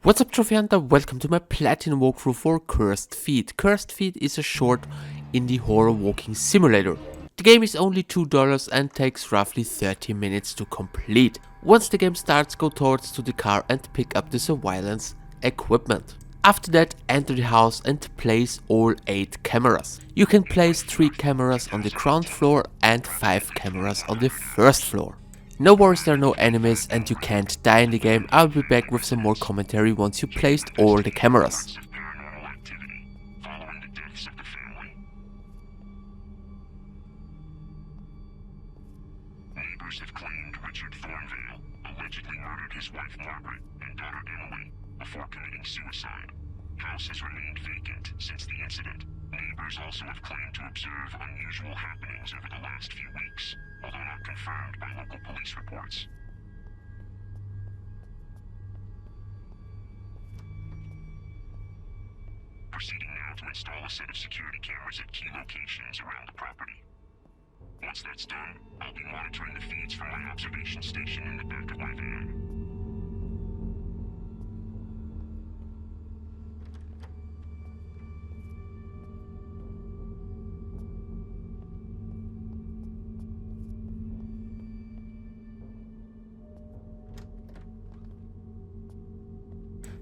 What's up, Trophy Hunter? Welcome to my Platinum walkthrough for Cursed Feet. Cursed Feet is a short indie horror walking simulator. The game is only $2 and takes roughly 30 minutes to complete. Once the game starts, go towards to the car and pick up the surveillance equipment. After that, enter the house and place all 8 cameras. You can place 3 cameras on the ground floor and 5 cameras on the first floor. No worries, there are no enemies and you can't die in the game. I'll be back with some more commentary once you placed all the cameras. Neighbors have claimed Richard Thornvale allegedly murdered his wife Margaret and daughter Emily before committing suicide. House has remained vacant since the incident. Neighbors also have claimed to observe unusual happenings over the last few weeks, although not confirmed by local police reports. Proceeding now to install a set of security cameras at key locations around the property. Once that's done, I'll be monitoring the feeds from my observation station in the back of my van.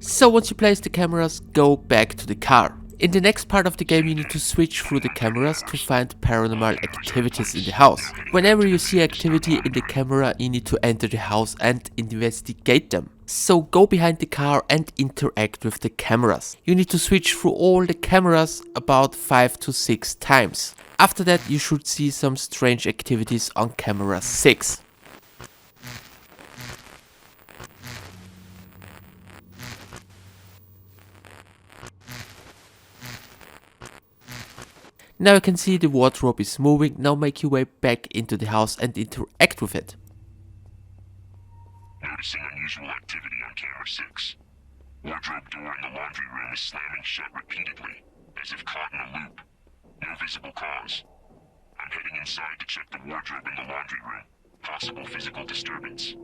So once you place the cameras, go back to the car. In the next part of the game, you need to switch through the cameras to find paranormal activities in the house. Whenever you see activity in the camera, you need to enter the house and investigate them. So go behind the car and interact with the cameras. You need to switch through all the cameras about 5 to 6 times. After that, you should see some strange activities on camera 6. Now you can see the wardrobe is moving. Now make your way back into the house and interact with it. Noticing unusual activity on camera 6. Wardrobe door in the laundry room is slamming shut repeatedly, as if caught in a loop. No visible cause. I'm heading inside to check the wardrobe in the laundry room. Possible physical disturbance.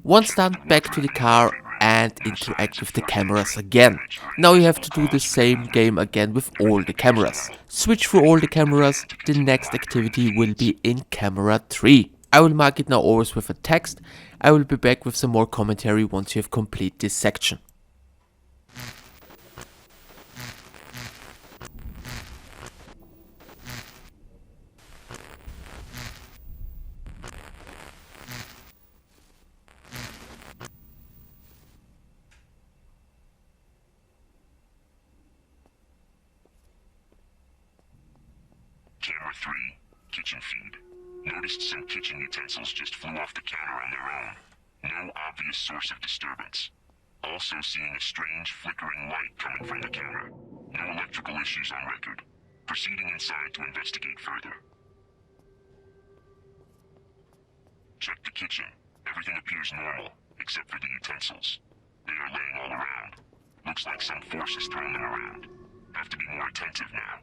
Once done, back to the car and interact with the cameras again. Now you have to do the same game again with all the cameras. Switch through all the cameras, the next activity will be in camera 3. I will mark it now always with a text. I will be back with some more commentary once you have completed this section. Camera 3, kitchen feed. Noticed some kitchen utensils just flew off the counter on their own. No obvious source of disturbance. Also seeing a strange flickering light coming from the counter. No electrical issues on record. Proceeding inside to investigate further. Check the kitchen. Everything appears normal, except for the utensils. They are laying all around. Looks like some force has thrown them around. Have to be more attentive now.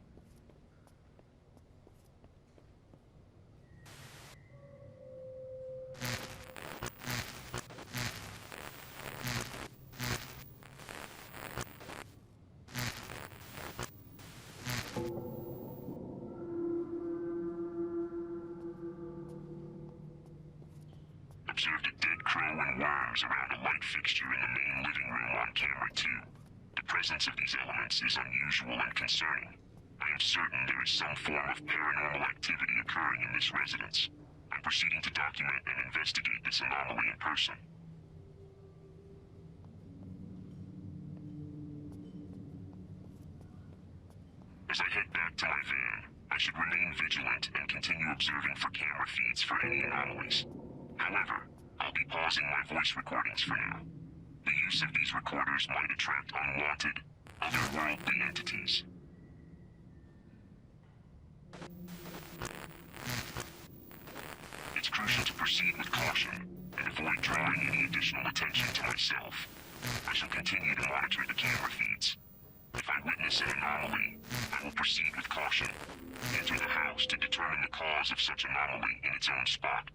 Observed a dead crow and worms around a light fixture in the main living room on camera 2. The presence of these elements is unusual and concerning. I am certain there is some form of paranormal activity occurring in this residence. I'm proceeding to document and investigate this anomaly in person. As I head back to my van, I should remain vigilant and continue observing for camera feeds for any anomalies. However, I'll be pausing my voice recordings for now. The use of these recorders might attract unwanted, otherworldly entities. It's crucial to proceed with caution and avoid drawing any additional attention to myself. I shall continue to monitor the camera feeds. If I witness an anomaly, I will proceed with caution. Enter the house to determine the cause of such anomaly in its own spot.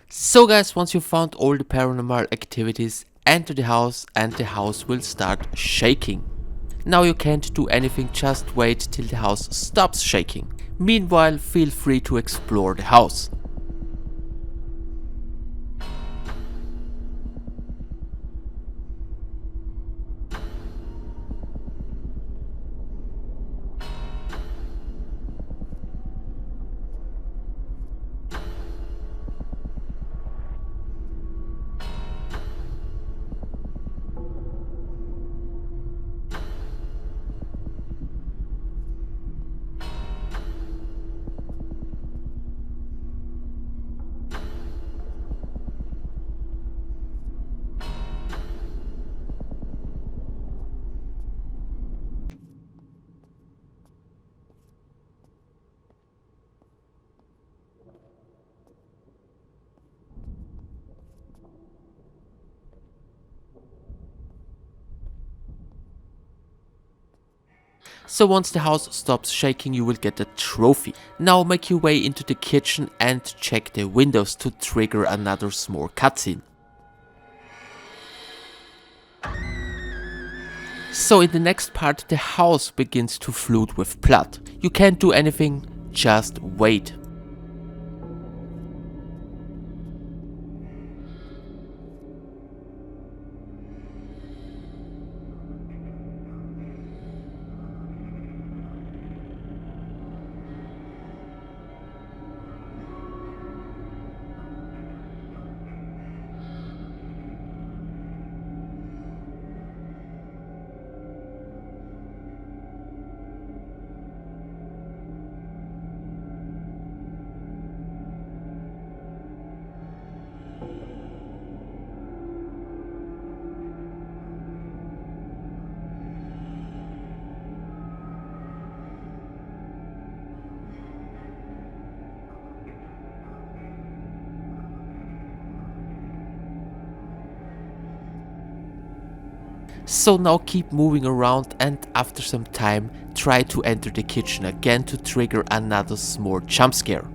So guys, once you found all the paranormal activities, enter the house and the house will start shaking. Now you can't do anything, just wait till the house stops shaking. Meanwhile, feel free to explore the house. So once the house stops shaking, you will get a trophy. Now make your way into the kitchen and check the windows to trigger another small cutscene. So in the next part, the house begins to flood with blood. You can't do anything, just wait. So now keep moving around and after some time try to enter the kitchen again to trigger another small jump scare.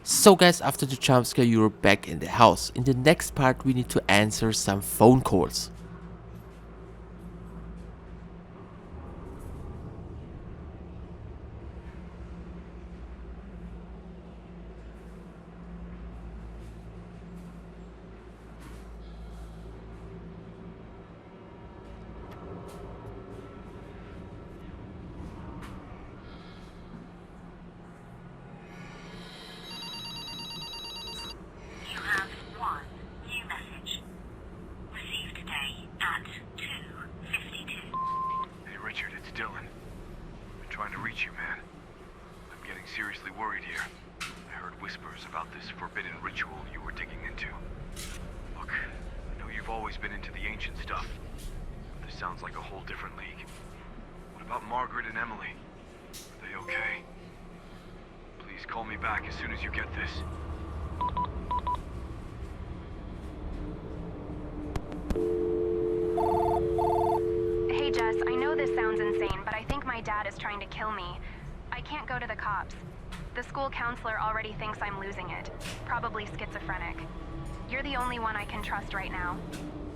So guys, after the jump scare, you're back in the house. In the next part, we need to answer some phone calls. You have one new message. Received today at 2:52. Hey Richard, it's Dylan. I've been trying to reach you, man. I'm getting seriously worried here. I heard whispers about this forbidden ritual you were digging into. Look, I know you've always been into the ancient stuff, but this sounds like a whole different league. What about Margaret and Emily? Are they okay? Please call me back as soon as you get this. Hey Jess, I know this sounds insane, but I think my dad is trying to kill me. I can't go to the cops. The school counselor already thinks I'm losing it. Probably schizophrenic. You're the only one I can trust right now.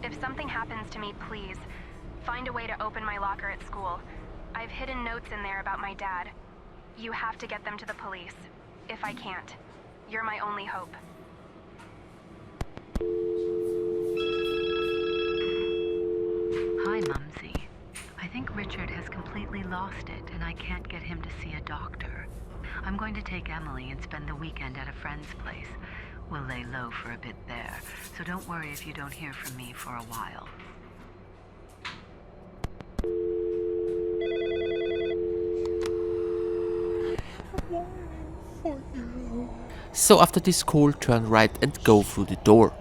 If something happens to me, please, find a way to open my locker at school. I've hidden notes in there about my dad. You have to get them to the police. If I can't, you're my only hope. Hi, Mumsy. I think Richard has completely lost it, and I can't get him to see a doctor. I'm going to take Emily and spend the weekend at a friend's place. We'll lay low for a bit there, so don't worry if you don't hear from me for a while. So after this call, turn right and go through the door.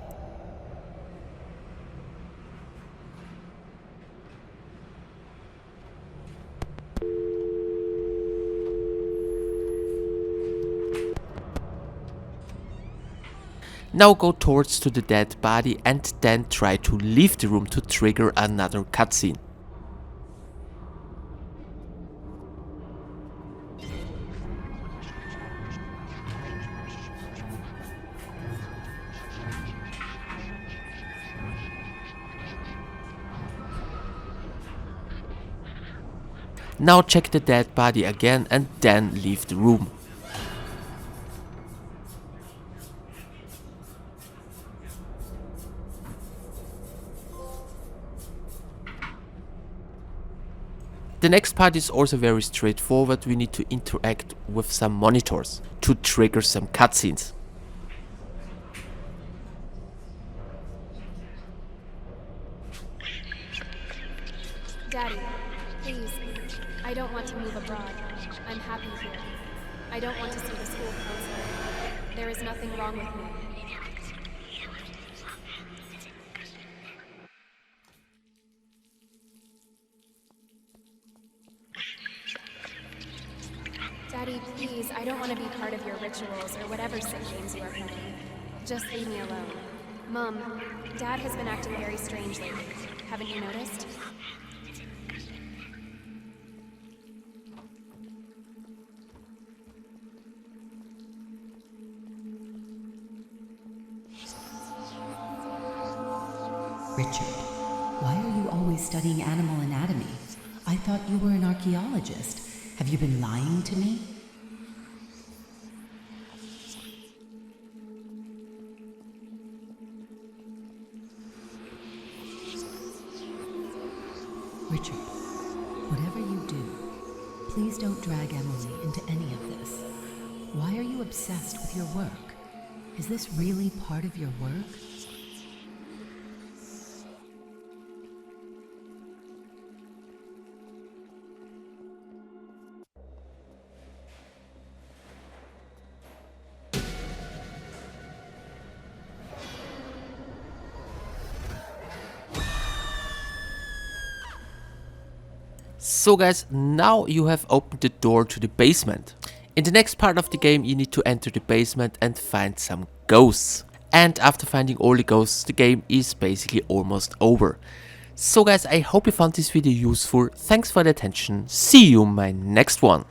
Now go towards to the dead body and then try to leave the room to trigger another cutscene. Now check the dead body again and then leave the room. The next part is also very straightforward. We need to interact with some monitors to trigger some cutscenes. Daddy, please. I don't want to move abroad. I'm happy here. I don't want to see the school counselor. There is nothing wrong with me. Daddy, please, I don't want to be part of your rituals or whatever sick games you are playing. Just leave me alone. Mom, Dad has been acting very strange lately. Haven't you noticed? Richard, why are you always studying animal anatomy? I thought you were an archaeologist. Have you been lying to me? Richard, whatever you do, please don't drag Emily into any of this. Why are you obsessed with your work? Is this really part of your work? So guys, now you have opened the door to the basement. In the next part of the game you need to enter the basement and find some ghosts. And after finding all the ghosts, the game is basically almost over. So guys, I hope you found this video useful. Thanks for the attention. See you in my next one.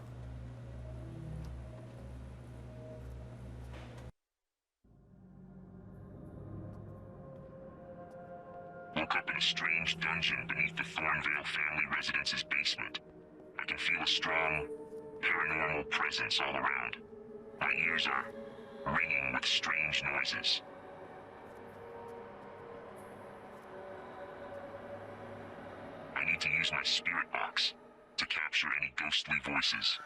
Woke up in a strange dungeon beneath the Thornvale family residence's basement. I can feel a strong, paranormal presence all around. My ears are ringing with strange noises. I need to use my spirit box to capture any ghostly voices.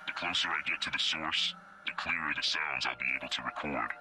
The closer I get to the source, the clearer the sounds I'll be able to record.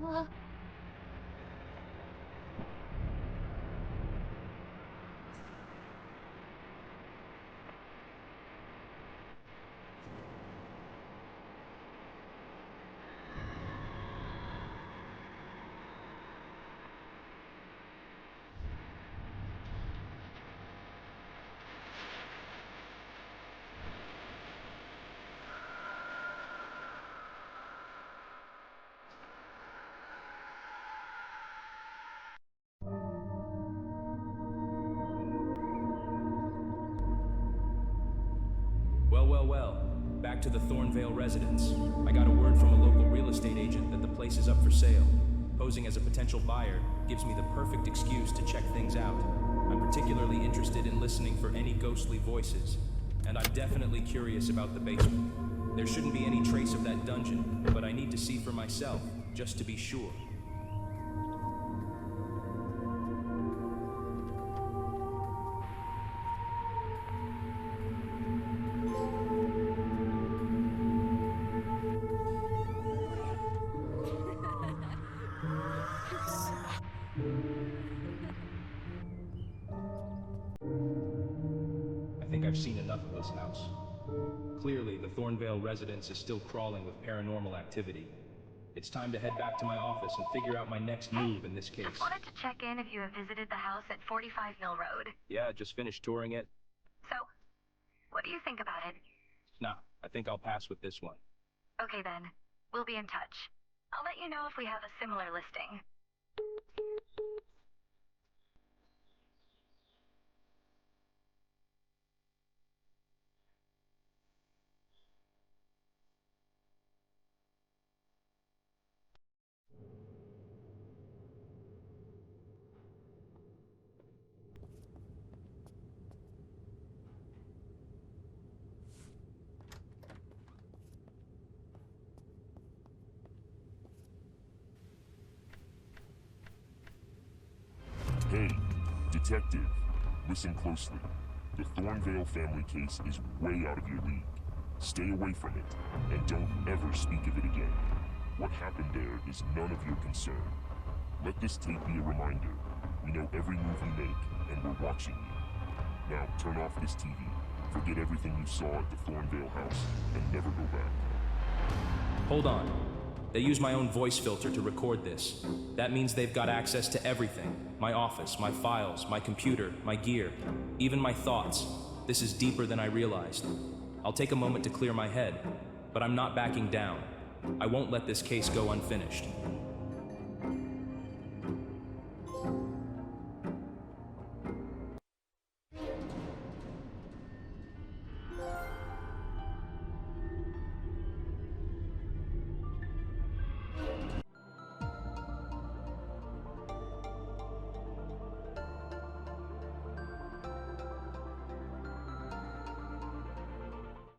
Well. Back to the Thornvale residence. I got a word from a local real estate agent that the place is up for sale. Posing as a potential buyer gives me the perfect excuse to check things out. I'm particularly interested in listening for any ghostly voices, and I'm definitely curious about the basement. There shouldn't be any trace of that dungeon, but I need to see for myself, just to be sure. I think I've seen enough of this house. Clearly, the Thornvale residence is still crawling with paranormal activity. It's time to head back to my office and figure out my next move in this case. Just wanted to check in if you have visited the house at 45 Mill Road. Yeah, just finished touring it. So, what do you think about it? Nah, I think I'll pass with this one. Okay then, we'll be in touch. I'll let you know if we have a similar listing. Hey, detective, listen closely. The Thornvale family case is way out of your league. Stay away from it, and don't ever speak of it again. What happened there is none of your concern. Let this tape be a reminder. We know every move you make, and we're watching you. Now, turn off this TV. Forget everything you saw at the Thornvale house, and never go back. Hold on. They use my own voice filter to record this. That means they've got access to everything. My office, my files, my computer, my gear, even my thoughts. This is deeper than I realized. I'll take a moment to clear my head, but I'm not backing down. I won't let this case go unfinished.